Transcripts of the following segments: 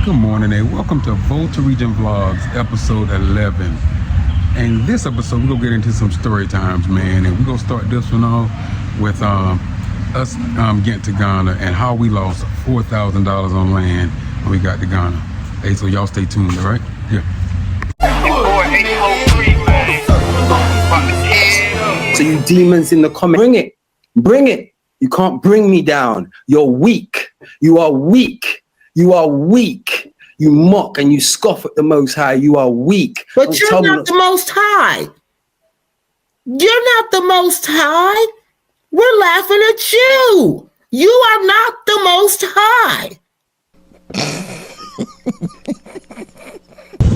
Good morning and welcome to Volta Region Vlogs, episode 11. And this episode, we're going to get into some story times, man. And we're going to start this one off with us getting to Ghana and how we lost $4,000 on land when we got to Ghana. Hey, so y'all stay tuned, all right? Yeah. So you demons in the comments, bring it. You can't bring me down. You're weak. You are weak. You are weak. You mock and you scoff at the Most High. You are weak. But you're not the Most High. You're not the Most High. We're laughing at you. You are not the Most High.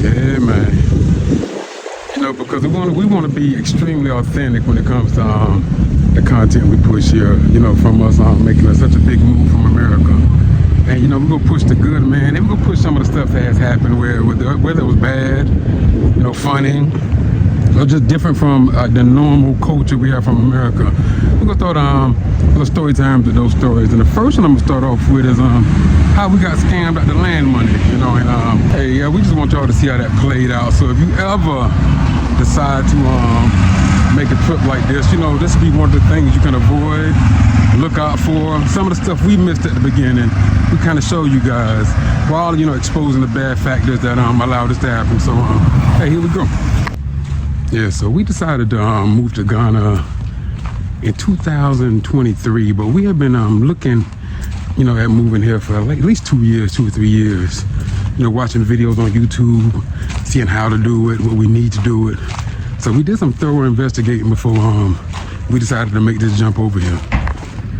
Yeah, man. You know, because we want to be extremely authentic when it comes to the content we push here. You know, from us making such a big move from America. And you know, we're gonna push the good, man, and we're gonna push some of the stuff that has happened whether it was bad, you know, funny, or just different from the normal culture we have from America. We're gonna start with story times with those stories. And the first one I'm gonna start off with is how we got scammed out the land money, you know. And hey, yeah, we just want y'all to see how that played out. So if you ever decide to make a trip like this, you know, this would be one of the things you can avoid, look out for. Some of the stuff we missed at the beginning, we kind of show you guys while, you know, exposing the bad factors that allow this to happen. So hey, here we go. Yeah, so we decided to move to Ghana in 2023, but we have been looking, you know, at moving here for like at least 2 or 3 years. You know, watching videos on YouTube, seeing how to do it, what we need to do it. So we did some thorough investigating before we decided to make this jump over here.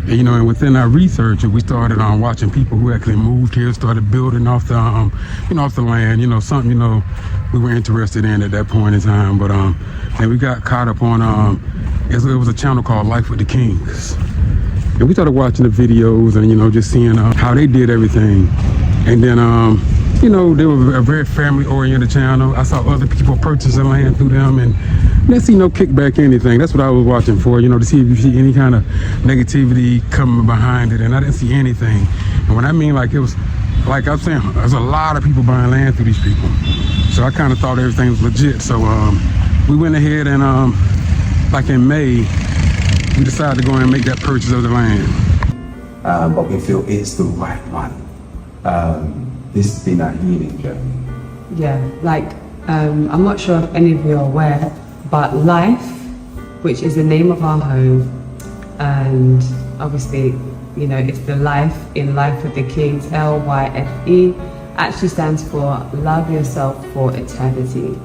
And, you know, and within our research, we started watching people who actually moved here, started building off the, you know, off the land. You know, something, you know, we were interested in at that point in time. But and we got caught up on it was a channel called Life with the Kings, and we started watching the videos and, you know, just seeing how they did everything. And then you know, they were a very family-oriented channel. I saw other people purchasing land through them, and didn't see no kickback or anything. That's what I was watching for, you know, to see if you see any kind of negativity coming behind it, and I didn't see anything. And when I mean, like, it was, like I'm saying, there's a lot of people buying land through these people. So I kind of thought everything was legit. So we went ahead and, like in May, we decided to go and make that purchase of the land. But we feel it's the right one. This has been our healing journey. Yeah, like, I'm not sure if any of you are aware, but Life, which is the name of our home, and obviously, you know, it's the Life in Life with the Kings, LYFE, actually stands for Love Yourself for Eternity.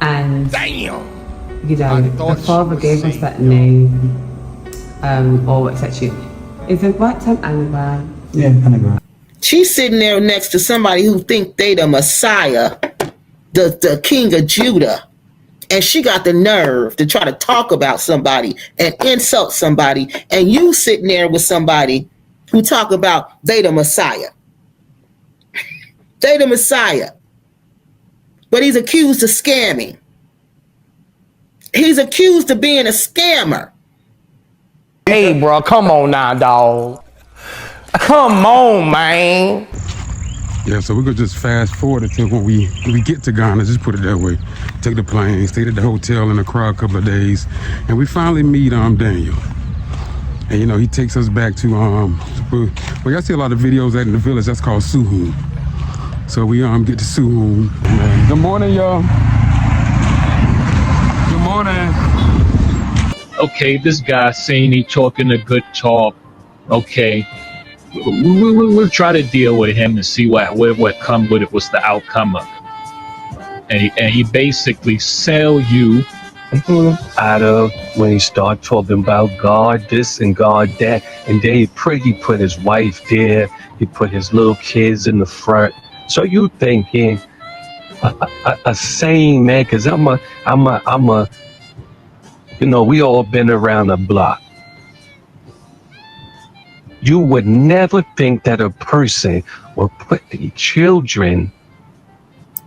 And, damn, you know, the Father gave us that name, or it's actually, is it right term, anagram? Yeah, anagram. She's sitting there next to somebody who think they the Messiah, the King of Judah. And she got the nerve to try to talk about somebody and insult somebody. And you sitting there with somebody who talk about they the Messiah. They the Messiah. But he's accused of scamming. He's accused of being a scammer. Hey, bro, come on now, dog. Come on, man. Yeah, so we're gonna just fast forward until when we get to Ghana, just put it that way. Take the plane, stayed at the hotel in Accra a couple of days, and we finally meet Daniel. And you know, he takes us back to well, y'all see a lot of videos out in the village, that's called Suhum. So we get to Suhum. Good morning, y'all. Good morning. Okay, this guy saying he talking a good talk. Okay. We'll try to deal with him and see what come with it, what's the outcome of it. And he basically sell you out of when he start talking about God this and God that, and then he put his wife there, he put his little kids in the front. So you thinking a sane man, because I'm a you know, we all been around the block. You would never think that a person would put the children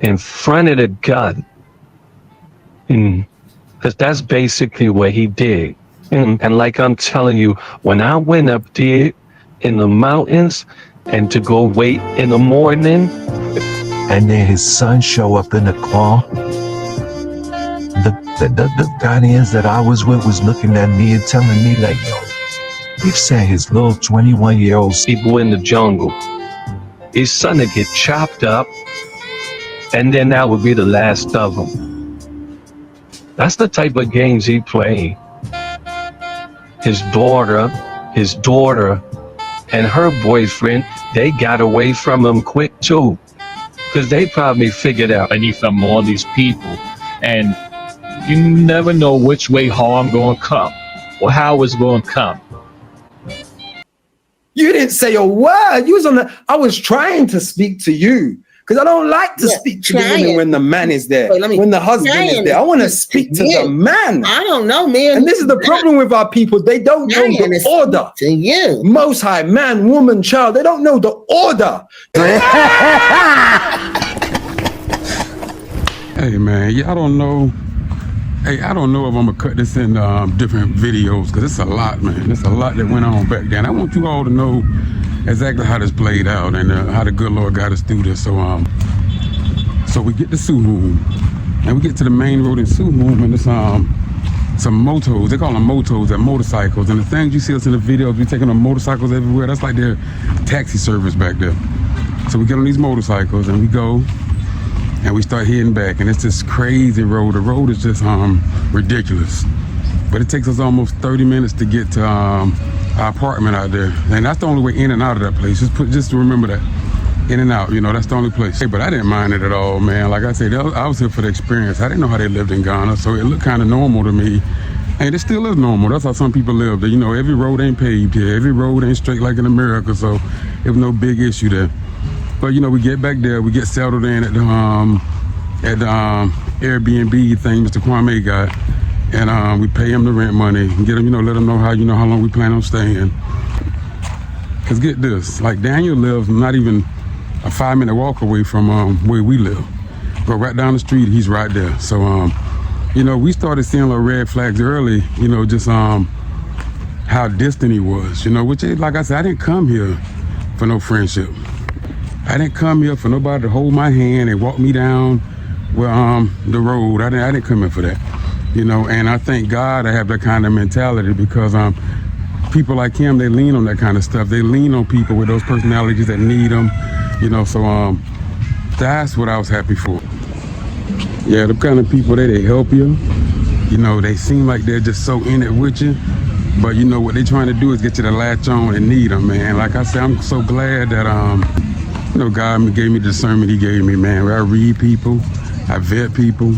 in front of the gun. Because that's basically what he did. And like I'm telling you, when I went up there in the mountains and to go wait in the morning, and then his son show up in the car. The Ghanaians that I was with was looking at me and telling me like, yo, he said his little 21-year-old People in the jungle. His son would get chopped up, and then that would be the last of them. That's the type of games he played. His daughter, and her boyfriend, they got away from him quick too. Because they probably figured out money from all these people, and you never know which way harm gonna come or how it's gonna come. You didn't say a word. You was on the. I was trying to speak to you because I don't like to speak to the women when the man is there, when the husband is there. I want to speak to the man. I don't know, man. And this is the problem with our people. They don't know the order. To you, Most High, man, woman, child. They don't know the order. Hey man, yeah, I don't know. Hey, I don't know if I'm gonna cut this in different videos because it's a lot, man. It's a lot that went on back then. I want you all to know exactly how this played out and how the good Lord got us through this. So we get to Suhum, and we get to the main road in Suhum, and it's some motos. They call them motos, they're motorcycles. And the things you see us in the videos, we taking on motorcycles everywhere. That's like their taxi service back there. So we get on these motorcycles and we go. And we start heading back, and it's this crazy road. The road is just ridiculous. But it takes us almost 30 minutes to get to our apartment out there. And that's the only way in and out of that place. Just to remember that. In and out, you know, that's the only place. Hey, but I didn't mind it at all, man. Like I said, I was here for the experience. I didn't know how they lived in Ghana, so it looked kind of normal to me. And it still is normal. That's how some people live. You know, every road ain't paved here. Every road ain't straight like in America, so there was no big issue there. But you know, we get back there, we get settled in at the Airbnb thing Mr. Kwame got, and we pay him the rent money and get him, you know, let him know how long we plan on staying. Cause get this, like Daniel lives not even a 5-minute walk away from where we live. Go right down the street, he's right there. So you know, we started seeing little red flags early, you know, just how distant he was, you know, which is, like I said, I didn't come here for no friendship. I didn't come here for nobody to hold my hand and walk me down the road. I didn't come here for that, you know. And I thank God I have that kind of mentality because people like him, they lean on that kind of stuff. They lean on people with those personalities that need them, you know. So that's what I was happy for. Yeah, the kind of people they help you. You know, they seem like they're just so in it with you. But you know what they're trying to do is get you to latch on and need them, man. Like I said, I'm so glad that you know, God gave me the discernment he gave me, man. Where I read people, I vet people.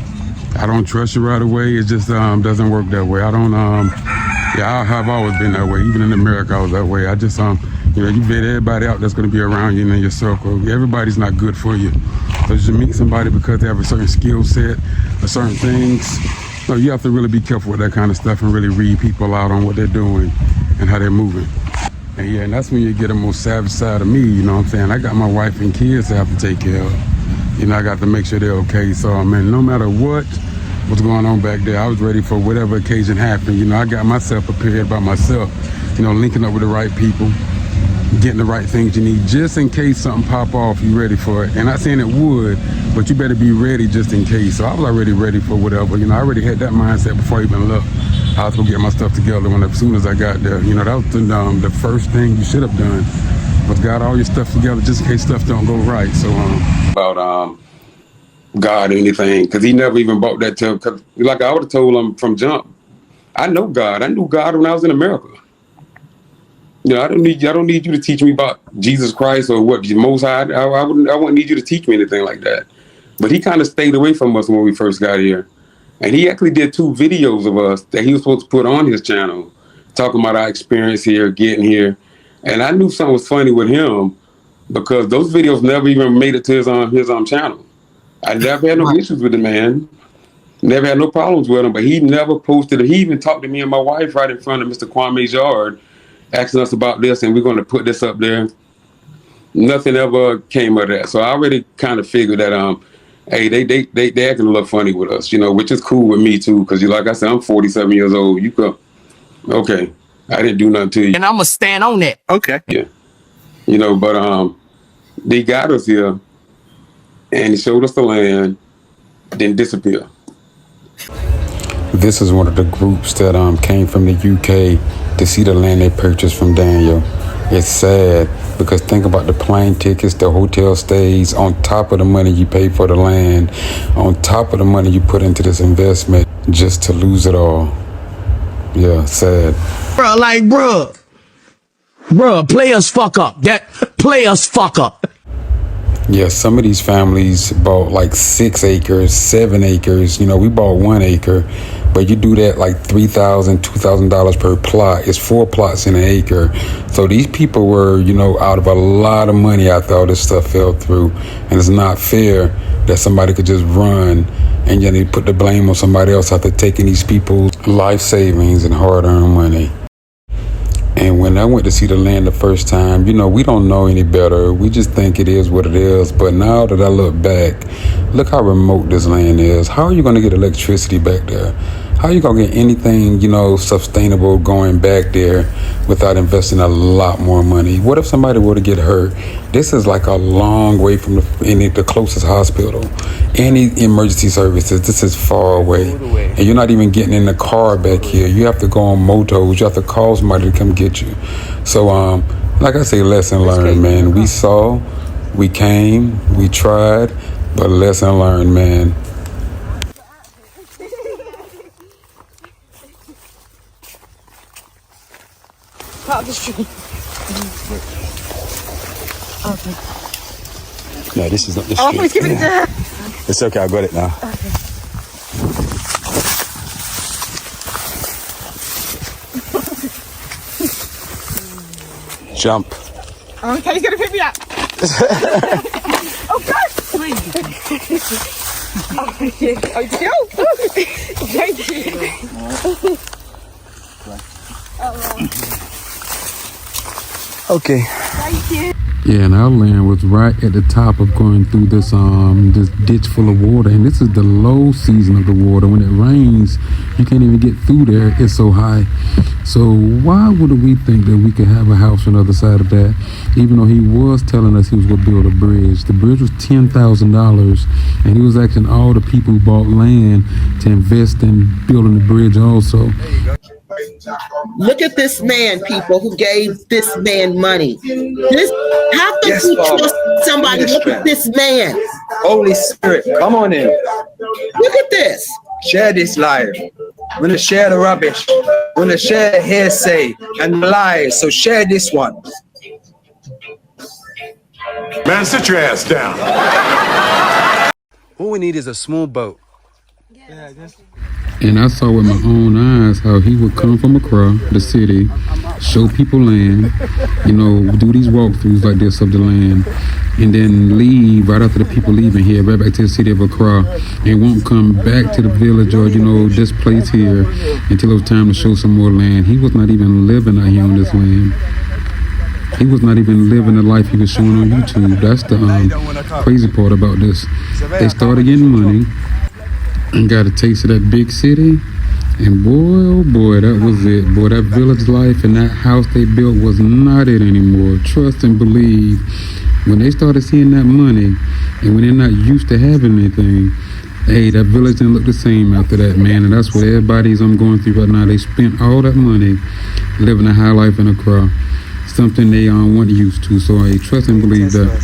I don't trust you right away. It just doesn't work that way. I don't, yeah, I've always been that way. Even in America, I was that way. I just, you know, you vet everybody out that's going to be around you and in your circle. Everybody's not good for you. So you should meet somebody because they have a certain skill set or certain things. So you have to really be careful with that kind of stuff and really read people out on what they're doing and how they're moving. And yeah, and that's when you get the most savage side of me, you know what I'm saying? I got my wife and kids to have to take care of. You know, I got to make sure they're okay. So, man, no matter what's going on back there, I was ready for whatever occasion happened. You know, I got myself prepared by myself, you know, linking up with the right people, getting the right things you need, just in case something pop off, you ready for it. And not saying it would, but you better be ready just in case. So I was already ready for whatever. You know, I already had that mindset before I even left. I was gonna get my stuff together as soon as I got there. You know, that was the first thing you should have done, was got all your stuff together just in case stuff don't go right. So about God or anything, because he never even brought that to him. Cause like I would have told him from jump, I know God. I knew God when I was in America. You know, I don't need you to teach me about Jesus Christ or what Most High. I wouldn't need you to teach me anything like that. But he kind of stayed away from us when we first got here. And he actually did 2 videos of us that he was supposed to put on his channel, talking about our experience here, getting here. And I knew something was funny with him because those videos never even made it to his channel. I never had no issues with the man, never had no problems with him, but he never posted it. He even talked to me and my wife right in front of Mr. Kwame's yard, asking us about this, and we're going to put this up there. Nothing ever came of that. So I already kind of figured that hey, they acting a little funny with us, you know, which is cool with me too, because you, like I said, I'm 47 years old. You go, okay, I didn't do nothing to you, and I'm gonna stand on that. Okay. Yeah, you know, but they got us here, and he showed us the land, then disappear. This is one of the groups that came from the UK to see the land they purchased from Daniel. It's sad because think about the plane tickets, the hotel stays, on top of the money you pay for the land, on top of the money you put into this investment, just to lose it all. Yeah, sad. Bruh, like, bruh, players fuck up. Players fuck up. Yeah, some of these families bought like 6 acres, 7 acres. You know, we bought 1 acre, but you do that like $3,000, $2,000 per plot. It's 4 plots in an acre. So these people were, you know, out of a lot of money after all this stuff fell through. And it's not fair that somebody could just run and then they put the blame on somebody else after taking these people's life savings and hard-earned money. And when I went to see the land the first time, you know, we don't know any better. We just think it is what it is. But now that I look back, look how remote this land is. How are you going to get electricity back there? How are you going to get anything, you know, sustainable going back there without investing a lot more money? What if somebody were to get hurt? This is like a long way from the closest hospital. Any emergency services, this is far away. And you're not even getting in the car back here. You have to go on motos. You have to call somebody to come get you. So, like I say, lesson learned, man. We saw, we came, we tried, but lesson learned, man. Part of the street. Okay. No, this is not the street. Oh, please give it to her. It's okay, I got it now. Okay. Jump. Okay, he's gonna pick me up. Oh God! Please. Oh, thank you. Oh, you do? Thank you. Okay. Thank you. Yeah, and our land was right at the top of going through this this ditch full of water, and this is the low season of the water. When it rains, you can't even get through there. It's so high. So why would we think that we could have a house on the other side of that? Even though he was telling us he was going to build a bridge. The bridge was $10,000, and he was asking all the people who bought land to invest in building the bridge also. Look at this man, people, who gave this man money. How could Yes, you Father. trust somebody? Look at this man. Holy Spirit, come on in. Look at this. Share this live. We're going to share the rubbish. We're going to share hearsay and lies. So share this one. Man, sit your ass down. All we need is a small boat. And I saw with my own eyes how he would come from across the city, show people land, you know, do these walkthroughs like this of the land, and then leave right after the people leaving here, right back to the city of Accra, and won't come back to the village or, you know, this place here until it was time to show some more land. He was not even living out here on this land. He was not even living the life he was showing on YouTube. That's the crazy part about this. They started getting money and got a taste of that big city, and boy, oh boy, that was it. Boy, that village life and that house they built was not it anymore. Trust and believe. When they started seeing that money, and when they're not used to having anything, hey, that village didn't look the same after that, man. And that's what everybody's going through right now. They spent all that money living a high life in Accra, something they weren't used to. So hey, trust and believe that.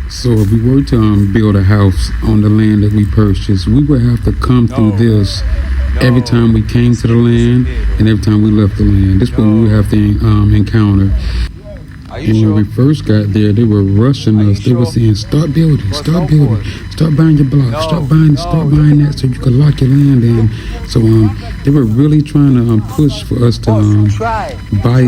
So if we were to build a house on the land that we purchased, we would have to come through this every time we came to the land and every time we left the land. This is what we would have to encounter. And when we first got there, they were rushing us. They were saying, start building, start buying your blocks, start buying that so you can lock your land in. So they were really trying to push for us to buy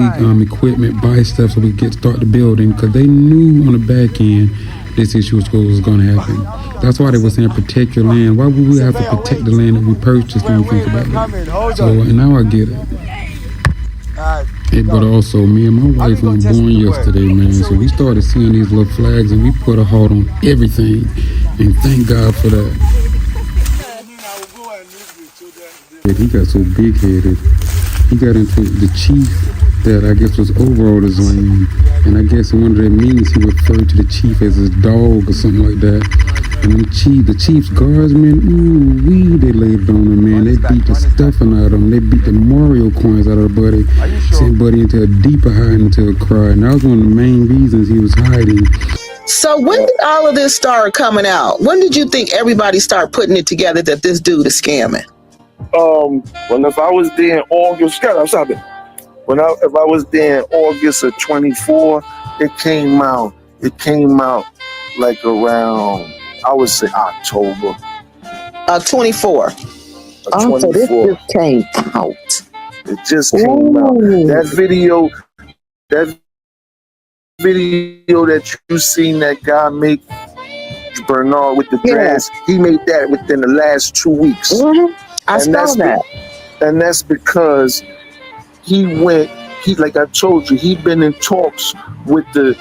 equipment, buy stuff so we could start the building, because they knew on the back end this issue was going to happen. That's why they were saying protect your land. Why would we have to protect the land that we purchased when you think about it? So, and now I get it. Hey, but also, me and my wife were born yesterday, man. So we started seeing these little flags and we put a halt on everything. And thank God for that. He got so big-headed. He got into the chief that I guess was over all his land. And I guess in one of their meetings he referred to the chief as his dog or something like that. And the Chiefs guardsmen, ooh, they laid on them, man. They beat the stuffing out of them. They beat the Mario coins out of Buddy. Sent Buddy into a deeper hiding, into a cry. And that was one of the main reasons he was hiding. So when did all of this start coming out? When did you think everybody started putting it together that this dude is scamming? Well, if I was there in August, if I was there in August of 24, it came out like around, I would say October. 24. Oh, so this just came out. It just came out. That video that you seen that guy make, Bernard with the dress, he made that within the last 2 weeks. I saw that. And that's because like I told you, he'd been in talks with the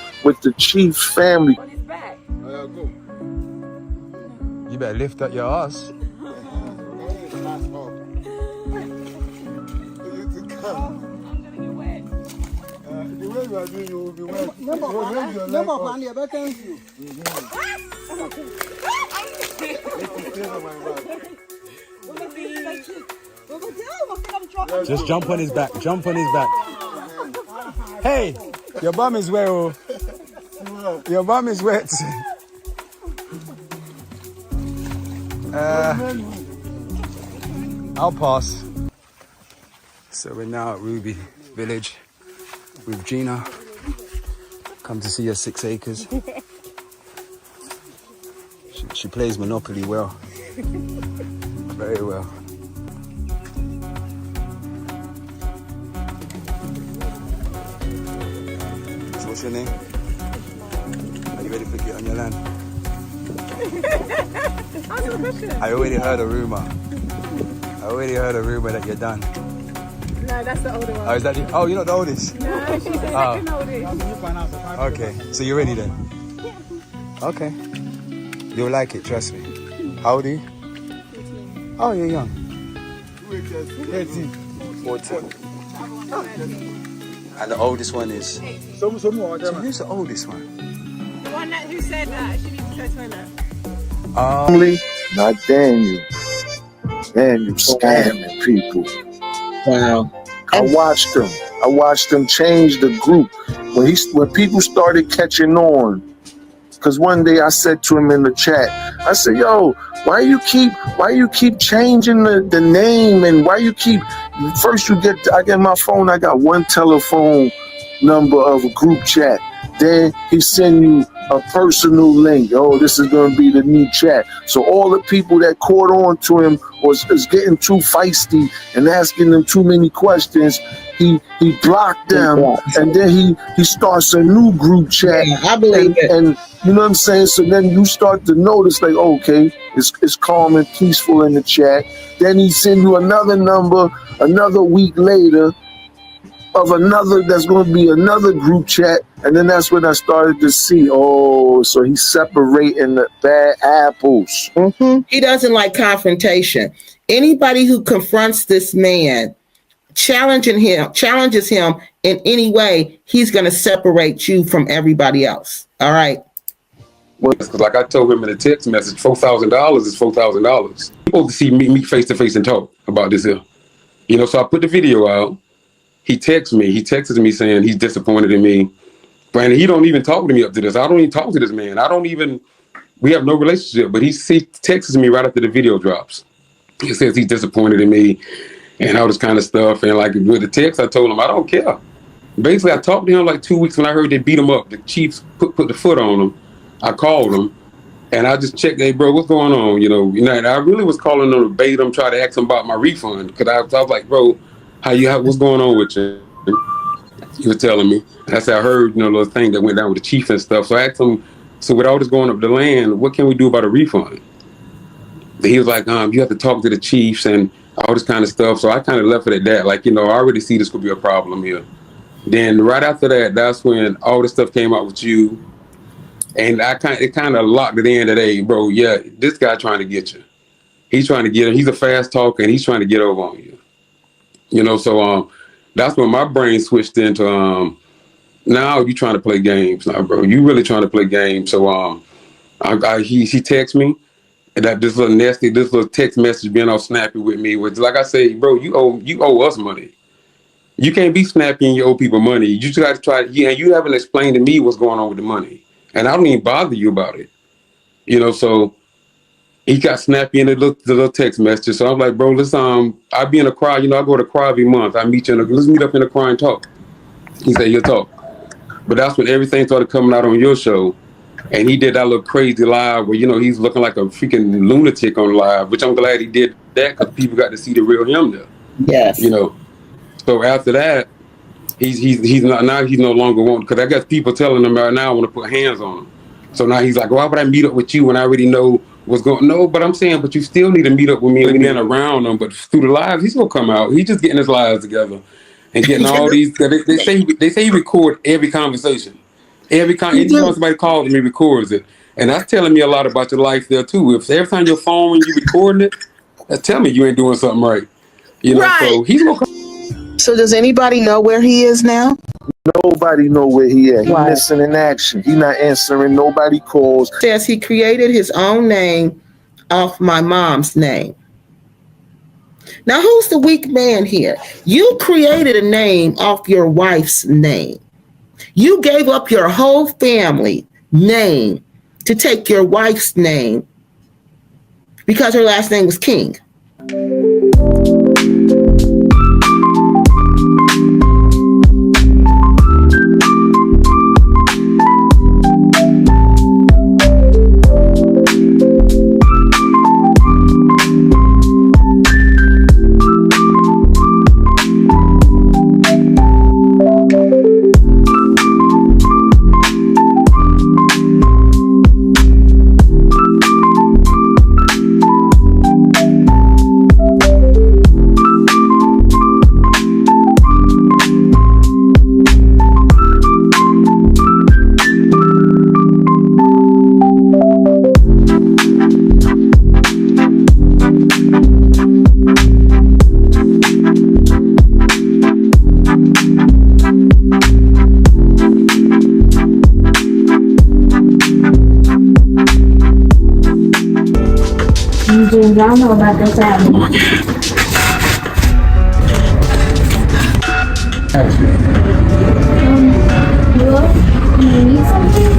Chiefs family. You better lift up your ass. The way you are doing, you will be wet. Never Just jump on his back. Jump on his back. Hey, your bum is wet. Oh. Your bum is wet. I'll pass. So we're now at Ruby Village with Gina. Come to see her 6 acres. She plays Monopoly well. Very well. So what's your name? Are you ready to get on your land? I already heard a rumor. That you're done. No, that's the older one. Oh, is that the, oh, you're not the oldest? No, she's the second oldest. Okay, so you're ready then? Okay. You'll like it, trust me. How old are you? 14. Oh, you're young. 13. 14. And the oldest one is? 18. So who's the oldest one? The one who said that she needs to go to toilet. Not Daniel. Daniel scamming people. Wow. I watched him change the group when people started catching on. Because one day I said to him in the chat, I said, "Yo, why you keep changing the name, and why you keep first I get my phone, I got one telephone number of a group chat. Then he send you a personal link. Oh, this is going to be the new chat." So all the people that caught on to him is getting too feisty and asking them too many questions. He blocked them, and then he starts a new group chat. Yeah, I believe it. And you know what I'm saying? So then you start to notice, like, okay, it's calm and peaceful in the chat. Then he send you another number another week later of another, that's going to be another group chat. And then that's when I started to see, oh, so he's separating the bad apples. He doesn't like confrontation. Anybody who confronts this man, challenges him in any way, he's going to separate you from everybody else. All right. Well, because like I told him in a text message, $4,000 is $4,000. He's supposed to see me face to face and talk about this here. You know, so I put the video out. He texts me saying he's disappointed in me. And he don't even talk to me up to this. I don't even talk to this man. We have no relationship, but he texts me right after the video drops. He says he's disappointed in me and all this kind of stuff. And like with the text, I told him, I don't care. Basically, I talked to him like 2 weeks when I heard they beat him up. The Chiefs put the foot on him. I called him and I just checked, hey, bro, what's going on? You know, and I really was calling him to bait him, try to ask him about my refund. Because I was like, bro, what's going on with you? He was telling me. I said, I heard, you know, the thing that went down with the Chiefs and stuff. So I asked him, so with all this going up the land, what can we do about a refund? He was like, you have to talk to the Chiefs and all this kind of stuff. So I kind of left it at that. Like, you know, I already see this could be a problem here. Then right after that, that's when all this stuff came out with you. And it kind of locked it in that, hey, bro, yeah, this guy trying to get you. He's trying to get him. He's a fast talker and he's trying to get over on you. You know, so that's when my brain switched into now you trying to play games now, bro. You really trying to play games. So He texts me and that this little text message being all snappy with me, which like I say, bro, you owe us money. You can't be snappy and you owe people money. You just got to try. Yeah, you haven't explained to me what's going on with the money, and I don't even bother you about it. So he got snappy in the little text message. So I'm like, bro, let's I be in a crowd. I go to crowd every month. Let's meet up in a crowd and talk. He said he'll talk, but that's when everything started coming out on your show, and he did that little crazy live where he's looking like a freaking lunatic on live. Which I'm glad he did that because people got to see the real him there. Yes. So after that, he's no longer wanting, because I guess people telling him right now I want to put hands on him. So now he's like, why would I meet up with you when I already know what's going on? No, but I'm saying, but you still need to meet up with me and being around him. But through the lives, he's gonna come out. He's just getting his lives together and getting all these. They say he record every conversation. Anytime somebody calls him, he records it, and that's telling me a lot about your life there too. If every time your phone when you recording it, that's telling me you ain't doing something right. Right. So he's gonna come. So does anybody know where he is now? Nobody know where he at. He missing in action. He not answering nobody calls. Says he created his own name off my mom's name. Now who's the weak man here? You created a name off your wife's name. You gave up your whole family name to take your wife's name because her last name was King. Y'all know about this album. Hello? You need something?